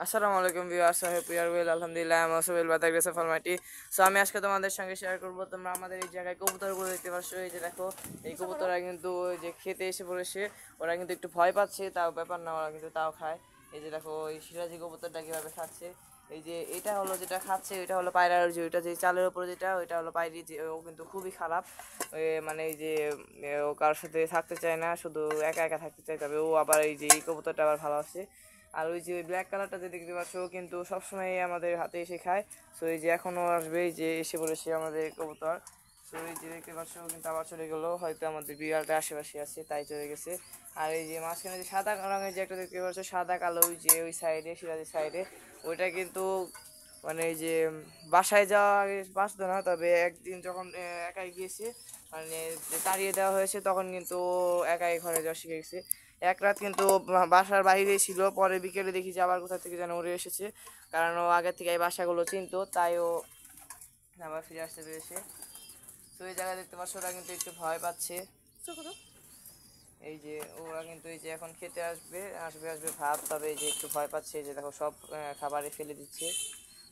আসসালামু আলাইকুম viewers, I hope you are well. আলহামদুলিল্লাহ I am also well by the grace of almighty. So আমি আজকে তোমাদের সঙ্গে শেয়ার করবো, তোমরা আমাদের এই জায়গায় কবুতরগুলো দেখতে পাচ্ছ। এই যে দেখো, এই কবুতররা কিন্তু ওই যে খেতে এসে পড়েছে। ওরা কিন্তু একটু ভয় পাচ্ছে, তাও ব্যাপার না, ওরা কিন্তু তাও খায়। এই যে দেখো, এই সিরাজি কবুতরটা কীভাবে খাচ্ছে। এই যে এটা হলো যেটা খাচ্ছে, ওইটা হলো পায়রার, যে ওইটা যে চালের উপরে যেটা, ওইটা হলো পায়রি। যে ও কিন্তু খুবই খারাপ, মানে এই যে ও কারোর সাথে থাকতে চায় না, শুধু একা একা থাকতে চায়। তবে ও আবার এই যে এই কবুতরটা আবার ভালোবাসে। আর ওই যে ব্ল্যাক কালারটা যে দেখতে পাচ্ছ, কিন্তু সবসময় আমাদের হাতে এসে খায়। সো এই যে এখনও আসবে, এই যে এসে পড়েছে আমাদের কবুতর। সো এই যে দেখতে পাচ্ছ, কিন্তু আবার চলে গেলো, হয়তো আমাদের বিড়ালটা আশেপাশে আছে তাই চলে গেছে। আর এই যে মাঝখানে যে সাদা রঙের যে একটা দেখতে পাচ্ছ, সাদা কালো, ওই যে ওই সাইডে, সিরাজের সাইডে, ওইটা কিন্তু মানে এই যে বাসায় যাওয়া আগে বাঁচতো না, তবে একদিন যখন একাই গিয়েছে, মানে তাড়িয়ে দেওয়া হয়েছে, তখন কিন্তু একাই ঘরে যাওয়া শিখে গেছে। এক রাত কিন্তু বাসার বাইরে ছিল, পরে বিকেলে দেখি যে আবার কোথা থেকে যেন উড়ে এসেছে, কারণ ও আগে থেকে এই বাসাগুলো চিনতো, তাই ও আবার ফিরে আসতে পেরেছে। তো এই জায়গায় দেখতে পাচ্ছ, ওরা কিন্তু একটু ভয় পাচ্ছে। এই যে ওরা কিন্তু এই যে এখন খেতে আসবে আসবে আসবে ভাব, তবে এই যে একটু ভয় পাচ্ছে। এই যে দেখো, সব খাবারে ফেলে দিচ্ছে।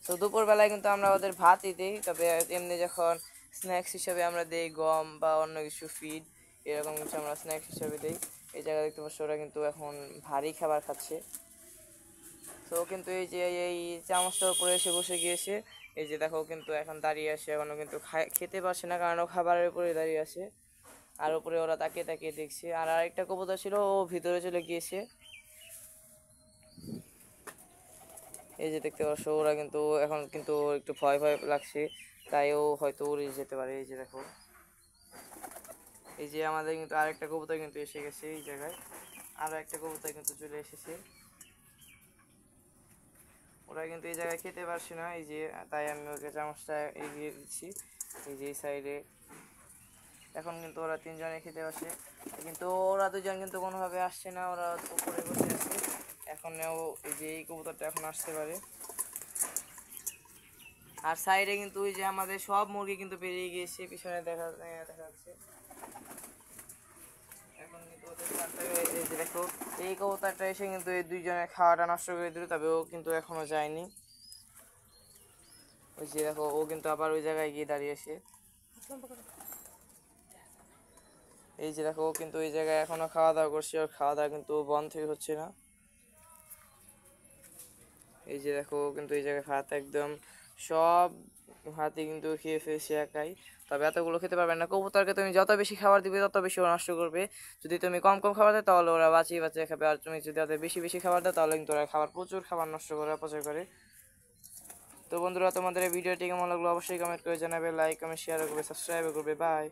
তো দুপুরবেলায় কিন্তু আমরা ওদের ভাতই দিই, তবে এমনি যখন স্ন্যাক্স হিসেবে আমরা দিই গম বা অন্য কিছু ফিড, এরকম কিছু আমরা স্ন্যাক্স হিসেবে দিই। এই জায়গায় দেখতে পাচ্ছ, ওরা কিন্তু এখন ভারী খাবার খাচ্ছে। তো কিন্তু এই যে এই চামচটার উপরে এসে বসে গিয়েছে। এই যে দেখো, কিন্তু এখন দাঁড়িয়ে আসে, এখনও কিন্তু খেতে পারছে না, কারণ ও খাবারের উপরে দাঁড়িয়ে আছে। আর উপরে ওরা তাকিয়ে তাকিয়ে দেখছে। আর আরেকটা কবুতর ছিল, ও ভিতরে চলে গিয়েছে। এই যে দেখতে পাচ্ছ, ওরা কিন্তু এখন কিন্তু একটু ভয় ভয় লাগছে, তাই ও হয়তো উড়ে যেতে পারে। এই যে দেখো, এই যে আমাদের কিন্তু আরেকটা কবুতর কিন্তু এসে গেছে এই জায়গায়, আরও একটা কবুতর কিন্তু চলে এসেছে। ওরা কিন্তু এই জায়গায় খেতে পারছে না, এই যে তাই আমি ওকে চামচটা এগিয়ে দিচ্ছি। এই যে এই সাইডে এখন কিন্তু ওরা তিনজনে খেতে পারছে, কিন্তু ওরা দুজন কিন্তু কোনোভাবে আসছে না, ওরা উপরে বসে আছে। এখন এই যে এই কবুতরটা এখন আসতে পারে। আর সাইডে কিন্তু ওই যে আমাদের সব মুরগি কিন্তু বেরিয়ে গিয়েছে, পিছনে দেখা যাচ্ছে। এখন কিন্তু ওদের এই যে দেখো, এই কবুতরটা এসে কিন্তু এই দুইজনের খাওয়াটা নষ্ট করে দিল, তবে ও কিন্তু এখনো যায়নি। ওই যে দেখো, ও কিন্তু আবার ওই জায়গায় গিয়ে দাঁড়িয়েছে। এই যে দেখো, ও কিন্তু ওই জায়গায় এখনো খাওয়া দাওয়া করছে, ওর খাওয়া দাওয়া কিন্তু বন্ধই হচ্ছে না। এই যে দেখো, কিন্তু এই জায়গায় ভাত একদম সব ভাতই কিন্তু খেয়ে ফেলছে একাই। তবে এতগুলো খেতে পারবে না। কবুতরকে তুমি যত বেশি খাবার দিবে, তত বেশি ওরা নষ্ট করবে। যদি তুমি কম কম খাবার দাও, তাহলে ওরা বাঁচিয়ে বাঁচিয়ে খাবে। আর তুমি যদি ওদের বেশি বেশি খাবার দাও, তাহলে কিন্তু ওরা প্রচুর খাবার নষ্ট করে, অপচয় করে। তো বন্ধুরা, তোমাদের এই ভিডিওটি কেমন লাগলো অবশ্যই কমেন্ট করে জানাবে, লাইক কমেন্ট শেয়ার করবে, সাবস্ক্রাইব করবে। বাই।